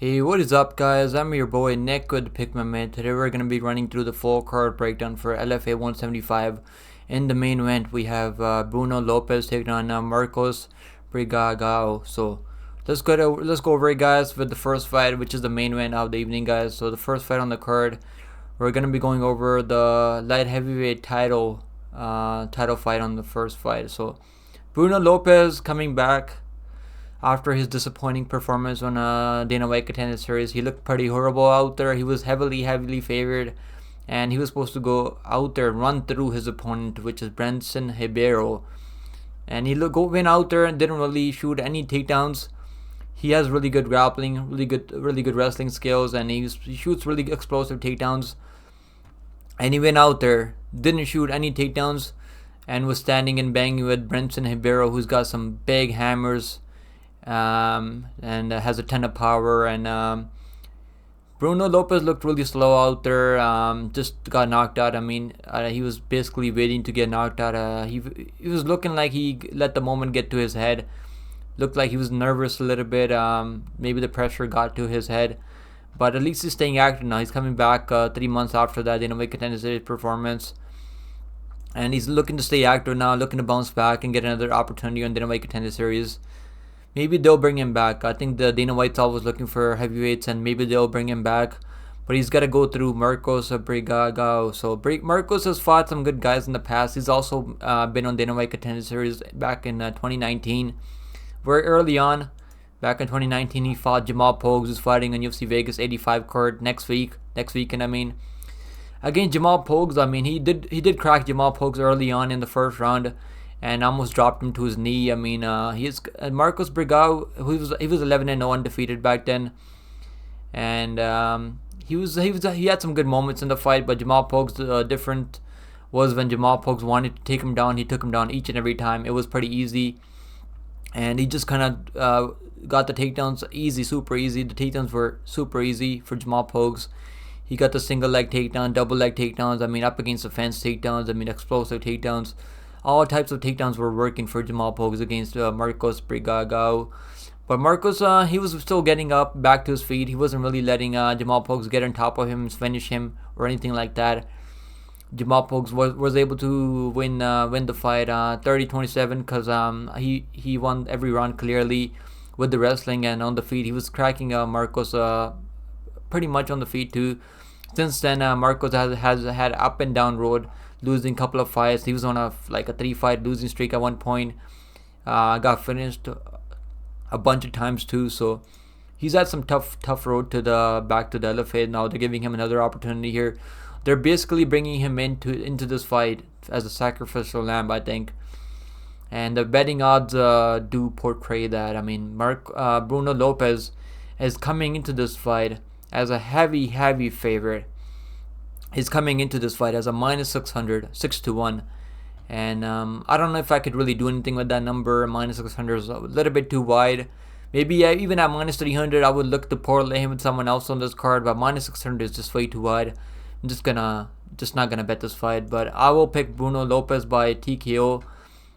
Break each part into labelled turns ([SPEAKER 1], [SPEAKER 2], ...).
[SPEAKER 1] Hey, what is up guys? I'm your boy Nick with Pick My Man. Today we're going to be running through the full card breakdown for LFA 175. In the main event we have Bruno Lopes taking on Marcos Brigagão. So let's go over it guys with the first fight, which is the main event of the evening guys. So the first fight on the card, we're going to be going over the light heavyweight title fight on the first fight. So Bruno Lopes coming back after his disappointing performance on Dana White Contender Series. He looked pretty horrible out there. He was heavily favored, and he was supposed to go out there and run through his opponent, which is Branson Ribeiro. And he went out there and didn't really shoot any takedowns. He has really good grappling, really good wrestling skills, and he shoots really explosive takedowns. And he went out there, didn't shoot any takedowns, and was standing and banging with Branson Ribeiro, who's got some big hammers. And has a ton of power. And Bruno Lopes looked really slow out there. Just got knocked out. I mean, he was basically waiting to get knocked out. He was looking like he let the moment get to his head. Looked like he was nervous a little bit. Maybe the pressure got to his head. But at least he's staying active now. He's coming back 3 months after that Dana White Contender Series performance. And he's looking to stay active now, looking to bounce back and get another opportunity on Dana White Contender Series. Maybe they'll bring him back. I think the Dana White's always looking for heavyweights, and maybe they'll bring him back. But he's got to go through Marcos Brigagão. So Marcos has fought some good guys in the past. He's also been on Dana White Contender Series back in 2019. Very early on, back in 2019, he fought Jamal Pogues, who's fighting on UFC Vegas 85 card next weekend. I mean, against Jamal Pogues, I mean he did crack Jamal Pogues early on in the first round, and almost dropped him to his knee. I mean, Marcos Brigagão, he was 11-0 undefeated back then, and he had some good moments in the fight. But Jamal Pogues, different was when Jamal Pogues wanted to take him down, he took him down each and every time. It was pretty easy, and he just kind of got the takedowns easy, super easy. The takedowns were super easy for Jamal Pogues. He got the single leg takedown, double leg takedowns. I mean, up against the fence takedowns. I mean, explosive takedowns. All types of takedowns were working for Jamal Pogues against Marcos Brigagão. But Marcos, he was still getting up, back to his feet. He wasn't really letting Jamal Pogues get on top of him, finish him, or anything like that. Jamal Pogues was able to win the fight 30-27 because he won every round clearly with the wrestling and on the feet. He was cracking Marcos pretty much on the feet too. Since then, Marcos has had up and down road, losing a couple of fights. He was on a 3-fight losing streak at one point. Got finished a bunch of times too. So he's had some tough road to back to the LFA. Now they're giving him another opportunity here. They're basically bringing him into this fight as a sacrificial lamb, I think. And the betting odds do portray that. I mean, Bruno Lopes is coming into this fight as a heavy favorite. He's coming into this fight as a minus 600, 6-1. And I don't know if I could really do anything with that number. Minus 600 is a little bit too wide. Maybe even at minus 300, I would look to parlay him with someone else on this card. But minus 600 is just way too wide. I'm just not gonna bet this fight. But I will pick Bruno Lopes by TKO.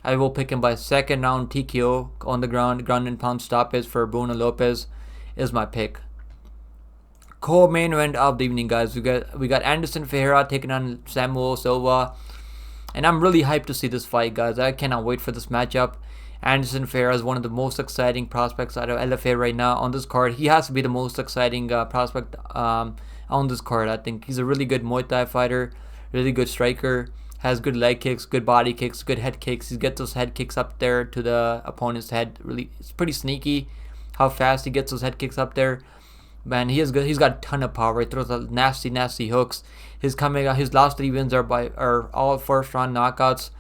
[SPEAKER 1] I will pick him by second round TKO on the ground and pound stoppage for Bruno Lopes is my pick. Co-main event of the evening, guys. We got Anderson Ferreira taking on Silva, and I'm really hyped to see this fight, guys. I cannot wait for this matchup. Anderson Ferreira is one of the most exciting prospects out of LFA right now on this card. He has to be the most exciting prospect on this card. I think he's a really good Muay Thai fighter, really good striker, has good leg kicks, good body kicks, good head kicks. He gets those head kicks up there to the opponent's head. Really, it's pretty sneaky how fast he gets those head kicks up there. Man, he's got a ton of power. He throws nasty hooks. His last 3 wins are all first round knockouts,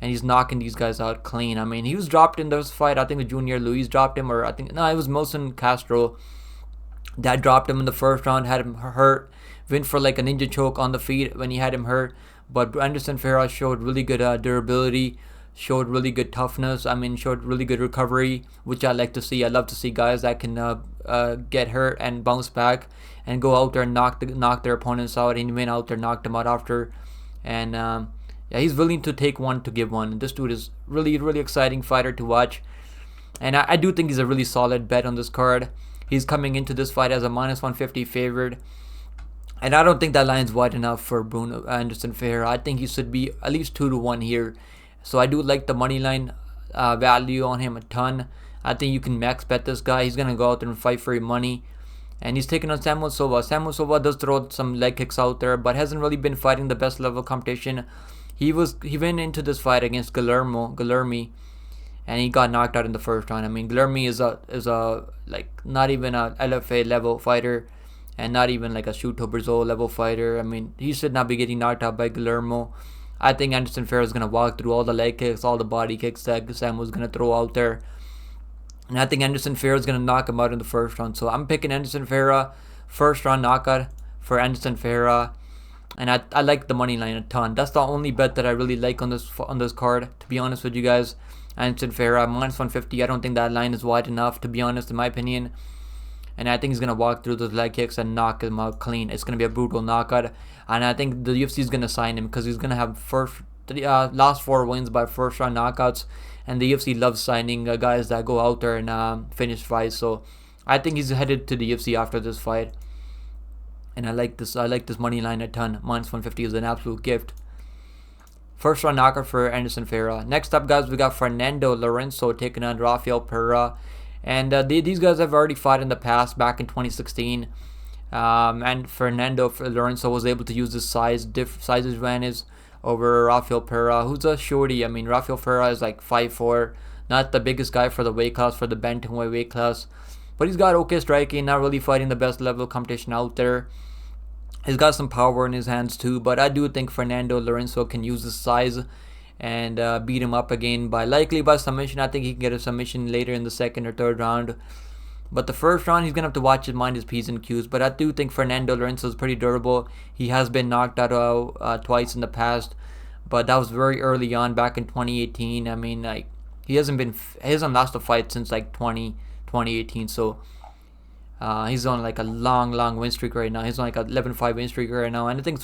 [SPEAKER 1] and he's knocking these guys out clean. I mean, he was dropped in this fight. I think the Junior Luis dropped him, or I think no, it was Wilson Castro that dropped him in the first round, had him hurt, went for like a ninja choke on the feet when he had him hurt. But Anderson Ferreira showed really good durability, showed really good toughness. I mean, showed really good recovery, which I like to see. I love to see guys that can get hurt and bounce back and go out there and knock their opponents out. And he went out there, knocked them out after. And yeah, he's willing to take one to give one. This dude is really exciting fighter to watch. And I do think he's a really solid bet on this card. He's coming into this fight as a -150 favorite. And I don't think that line's wide enough for Bruno Anderson Ferreira. I think he should be at least 2-1 here. So I do like the money line value on him a ton. I think you can max bet this guy. He's going to go out there and fight for your money. And he's taking on Samuel Silva. Samuel Silva does throw some leg kicks out there, but hasn't really been fighting the best level competition. He went into this fight against Guilherme, and he got knocked out in the first round. I mean, Guilherme is a like not even a LFA level fighter, and not even like a Shooto Brazil level fighter. I mean, he should not be getting knocked out by Guilherme. I think Anderson Ferreira is gonna walk through all the leg kicks, all the body kicks that Samuel's gonna throw out there. And I think Anderson Ferreira is going to knock him out in the first round. So I'm picking Anderson Ferreira, first round knockout for Anderson Ferreira. And I like the money line a ton. That's the only bet that I really like on this card, to be honest with you guys. Anderson Ferreira, -150. I don't think that line is wide enough, to be honest, in my opinion. And I think he's going to walk through those leg kicks and knock him out clean. It's going to be a brutal knockout. And I think the UFC is going to sign him because he's going to have last 4 wins by first round knockouts. And the UFC loves signing guys that go out there and finish fights. So I think he's headed to the UFC after this fight. And I like this money line a ton. -150 is an absolute gift. First round knockout for Anderson Ferreira. Next up, guys, we got Fernando Laurenço taking on Rafael Pereira. And these guys have already fought in the past, back in 2016. And Fernando Laurenço was able to use his size advantage over Rafael Pereira, who's a shorty. I mean, Rafael Pereira is like 5'4", not the biggest guy for the weight class, for the bantamweight weight class, but he's got okay striking, not really fighting the best level competition out there. He's got some power in his hands too, but I do think Fernando Laurenço can use his size and beat him up again likely by submission. I think he can get a submission later in the second or third round. But the first round, he's going to have to watch his mind, his P's and Q's. But I do think Fernando Laurenço is pretty durable. He has been knocked out twice in the past. But that was very early on, back in 2018. I mean, like, he hasn't lost a fight since like 2018. So he's on like a long win streak right now. He's on like a 11-5 win streak right now. And I think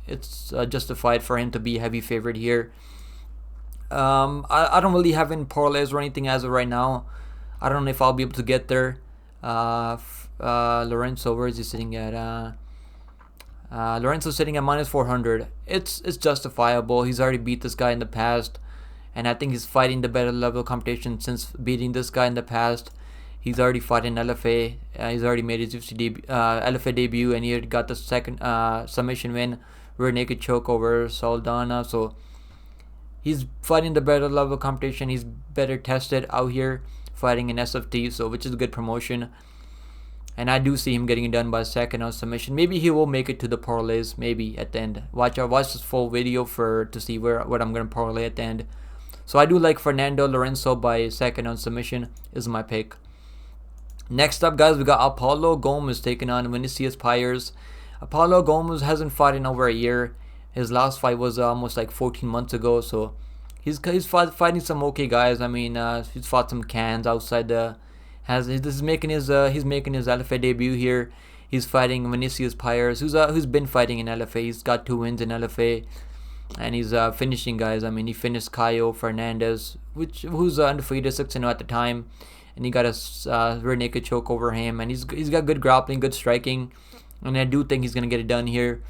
[SPEAKER 1] it's justified for him to be a heavy favorite here. I don't really have any parlays or anything as of right now. I don't know if I'll be able to get there. Laurenço, where is he sitting at? Laurenço's sitting at -400. It's justifiable. He's already beat this guy in the past, and I think he's fighting the better level competition since beating this guy in the past. He's already fought in LFA. He's already made his UFC LFA debut, and he got the second submission win, rear naked choke over Saldana. So he's fighting the better level competition. He's better tested out here, fighting in SFT, so which is a good promotion. And I do see him getting it done by second on submission. Maybe he will make it to the parlays, maybe at the end. Watch this full video to see what I'm gonna parlay at the end. So I do like Fernando Laurenço by second on submission is my pick. Next up, guys, we got Apollo Gomes taking on Vinicius Pires. Apollo Gomes hasn't fought in over a year. His last fight was almost like 14 months ago, so he's fighting some okay guys. I mean, he's fought some cans outside the. He's making his LFA debut here. He's fighting Vinicius Pires, who's been fighting in LFA. He's got 2 wins in LFA, and he's finishing guys. I mean, he finished Caio Fernandez, who's undefeated 6-0 at the time, and he got a rear naked choke over him. And he's got good grappling, good striking, and I do think he's gonna get it done here.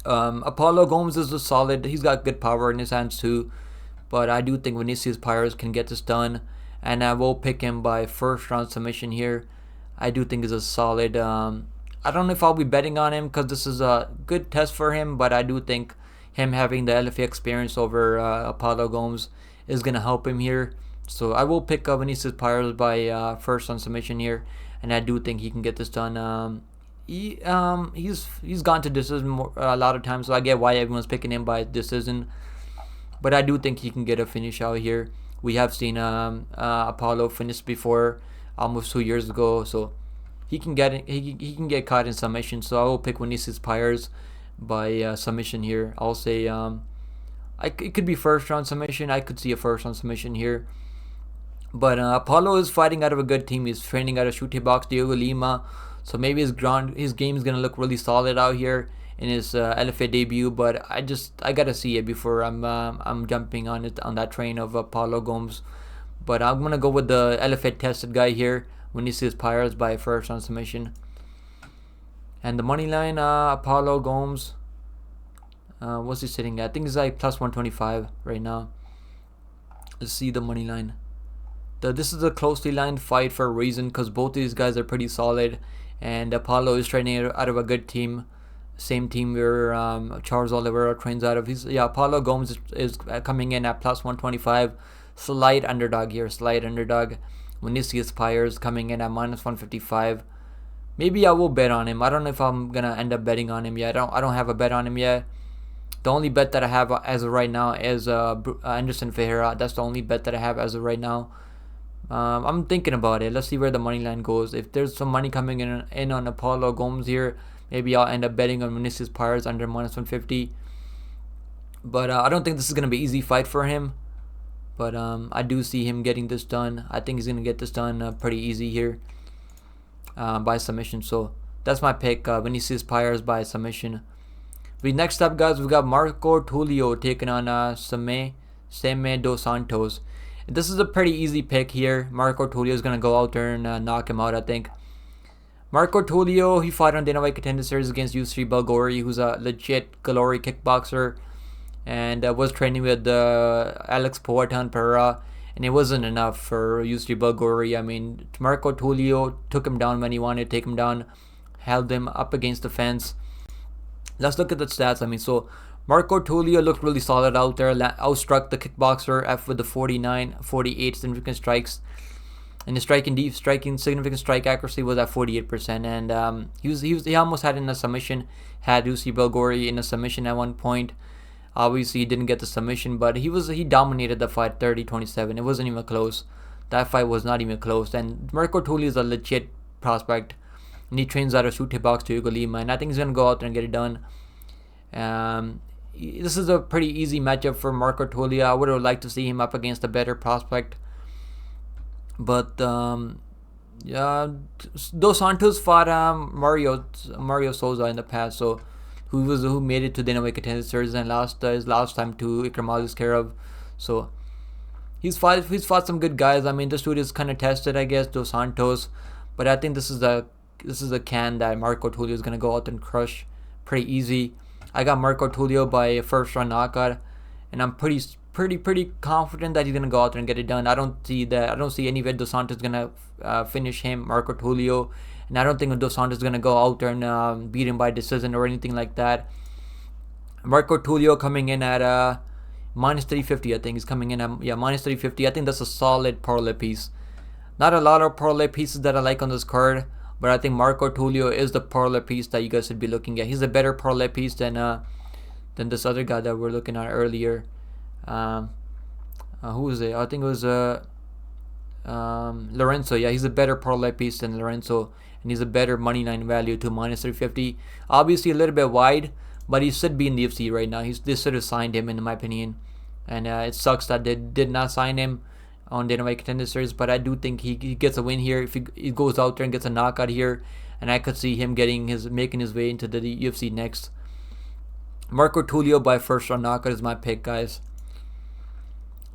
[SPEAKER 1] Apollo Gomes is a solid. He's got good power in his hands too, but I do think Vinicius Pires can get this done. And I will pick him by first round submission here. I do think he's a solid. I don't know if I'll be betting on him because this is a good test for him, but I do think him having the LFA experience over Apollo Gomes is going to help him here. So I will pick up Vinicius Pires by first round submission here, and I do think he can get this done. He's gone to decision a lot of times, so I get why everyone's picking him by decision. But I do think he can get a finish out here. We have seen Apollo finish before, almost 2 years ago, so he can get caught in submission. So I will pick Vinicius Pires by submission here. I'll say it could be first round submission. I could see a first round submission here. But Apollo is fighting out of a good team. He's training out of Chute Box Diego Lima, so maybe his game is gonna look really solid out here in his LFA debut, but I gotta see it before I'm jumping on that train of Apollo Gomes. But I'm gonna go with the LFA tested guy here Vinicius Pires by first round submission. And the money line, Apollo Gomes. What's he sitting at? I think it's like plus 125 right now. Let's see the money line. This is a closely lined fight for a reason, because both these guys are pretty solid, and Apollo is training out of a good team, same team where Charles Oliveira trains out of. Apollo Gomes is coming in at plus 125, slight underdog here, slight underdog. Vinicius Pires coming in at minus 155. Maybe I will bet on him. I don't know if I'm gonna end up betting on him yet. I don't have a bet on him yet. The only bet that I have as of right now is Anderson Ferreira. That's the only bet that I have as of right now. I'm thinking about it. Let's see where the money line goes. If there's some money coming in on Apollo Gomes here, maybe I'll end up betting on Vinicius Pires under minus 150. But I don't think this is going to be an easy fight for him. But I do see him getting this done. I think he's going to get this done pretty easy here by submission. So that's my pick, Vinicius Pires by submission. Next up, guys, we got Marco Tulio taking on Cemey dos Santos. This is a pretty easy pick here. Marco Tulio is going to go out there and knock him out, I think. Marco Tulio, he fought on Dana White Contender Series against Yusri Bulgari, who's a legit glory kickboxer, and was training with Alex Poatan Pereira, and it wasn't enough for Yusri Bulgari. I mean, Marco Tulio took him down when he wanted to take him down, held him up against the fence. Let's look at the stats. I mean, so Marco Tulio looked really solid out there, outstruck the kickboxer with the 48 significant strikes, and the striking significant strike accuracy was at 48%, and he almost had in a submission, had Yusri Bulgari in a submission at one point. Obviously he didn't get the submission, but he dominated the fight 30-27. It wasn't even close. That fight was not even close, and Marco Tulio is a legit prospect, and he trains out of Sute Box to Hugo Lima, and I think he's going to go out there and get it done. This is a pretty easy matchup for Marco Tulio. I would have liked to see him up against a better prospect. But Dos Santos fought Mario Souza in the past, so who made it to Dana White Contender Series and lost his last time to Ikram Aliskerov. So he's fought some good guys. I mean, this dude is kind of tested, I guess, Dos Santos, but I think this is a can that Marco Tulio is gonna go out and crush pretty easy. I got Marco Tulio by a first round knockout, and I'm pretty confident that he's gonna go out there and get it done. I don't see any way Dos Santos is gonna finish him, Marco Tulio, and I don't think Dos Santos is gonna go out there and beat him by decision or anything like that. Marco Tulio coming in at minus 350. I think he's coming in at minus 350. I think that's a solid parlay piece. Not a lot of parlay pieces that I like on this card, but I think Marco Tulio is the parlay piece that you guys should be looking at. He's a better parlay piece than this other guy that we're looking at earlier. Who was it? I think it was Laurenço. Yeah, he's a better parlay piece than Laurenço, and he's a better money line value to minus 350. Obviously a little bit wide, but he should be in the UFC right now. They should have signed him, in my opinion, and it sucks that they did not sign him on Dana White Contender Series, but I do think he gets a win here if he goes out there and gets a knockout here, and I could see him making his way into the UFC next. Marco Tulio by first round knockout is my pick, guys.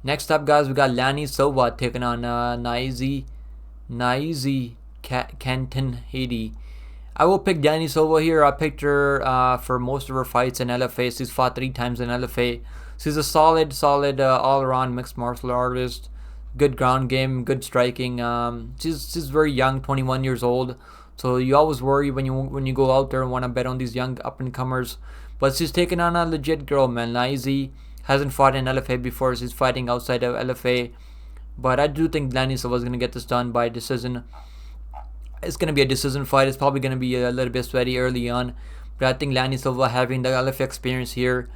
[SPEAKER 1] Next up, guys, we got Lany Silva taking on Naizi Cantanhede. I will pick Lany Silva here. I picked her for most of her fights in LFA. She's fought 3 times in LFA. She's a solid all-around mixed martial artist. Good ground game, good striking. She's very young, 21 years old. So you always worry when you go out there and want to bet on these young up-and-comers. But she's taking on a legit girl, man. Naizi hasn't fought in LFA before. She's fighting outside of LFA. But I do think Lany Silva is going to get this done by decision. It's going to be a decision fight. It's probably going to be a little bit sweaty early on. But I think Lany Silva, having the LFA experience here,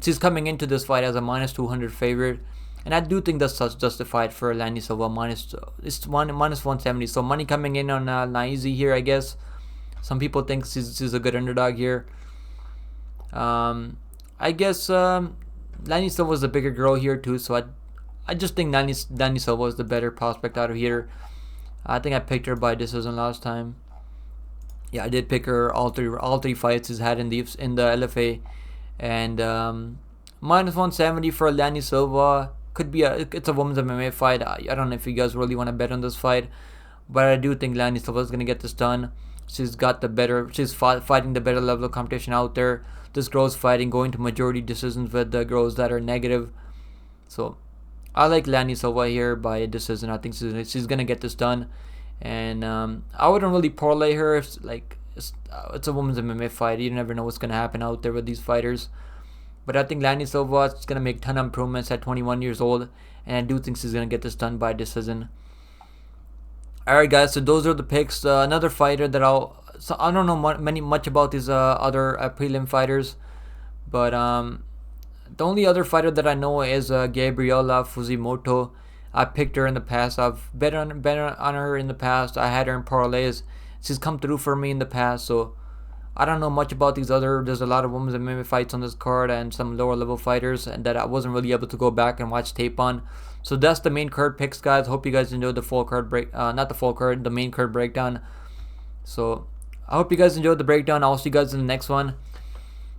[SPEAKER 1] she's coming into this fight as a minus 200 favorite. And I do think that's justified for Lany Silva. Minus 170. So money coming in on Naizi here, I guess. Some people think she's a good underdog here. I guess Lany Silva is a bigger girl here too. So I just think Lany Silva is the better prospect out of here. I think I picked her by decision last time. Yeah, I did pick her all three fights she's had in the LFA. And minus 170 for Lany Silva. It's a women's MMA fight. I don't know if you guys really want to bet on this fight, but I do think Lany Silva is gonna get this done. She's fighting the better level of competition out there. This girl's fighting, going to majority decisions with the girls that are negative. So I like Lany Silva here by a decision. I think she's gonna get this done, and I wouldn't really parlay her. If it's a women's MMA fight, you never know what's gonna happen out there with these fighters. But I think Lany Silva is gonna make a ton of improvements at 21 years old, and I do think she's gonna get this done by decision. Alright guys, so those are the picks. Another fighter that I don't know much about these other prelim fighters, but the only other fighter that I know is Gabriela Fujimoto. I picked her in the past. I've bet on her in the past. I had her in parlays. She's come through for me in the past, so I don't know much about these other. There's a lot of women's MMA fights on this card and some lower level fighters, and that I wasn't really able to go back and watch tape on. So that's the main card picks, guys. Hope you guys enjoyed the full card the main card breakdown. So I hope you guys enjoyed the breakdown. I'll see you guys in the next one,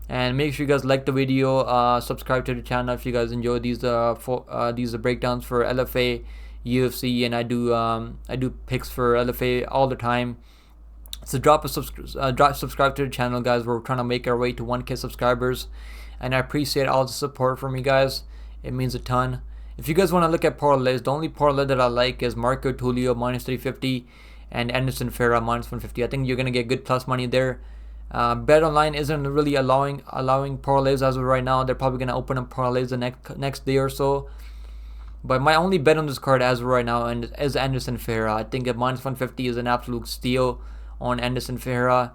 [SPEAKER 1] and make sure you guys like the video, subscribe to the channel if you guys enjoy these breakdowns for LFA, UFC, and I do picks for LFA all the time. So subscribe to the channel, guys. We're trying to make our way to 1K subscribers, and I appreciate all the support from you guys. It means a ton. If you guys want to look at parlays, the only parlay that I like is Marco Tulio -350 and Anderson Ferreira -150. I think you're gonna get good plus money there. Bet Online isn't really allowing parlays as of right now. They're probably gonna open up parlays the next day or so. But my only bet on this card as of right now is Anderson Ferreira. I think at -150 is an absolute steal on Anderson Ferreira,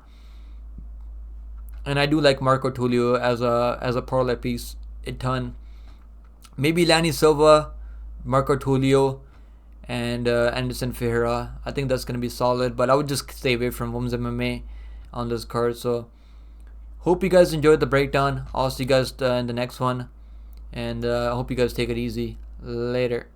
[SPEAKER 1] and I do like Marco Tulio as a parlay piece a ton. Maybe Lany Silva, Marco Tulio, and Anderson Ferreira. I think that's gonna be solid, but I would just stay away from women's MMA on this card. So hope you guys enjoyed the breakdown. I'll see you guys in the next one, and I hope you guys take it easy. Later.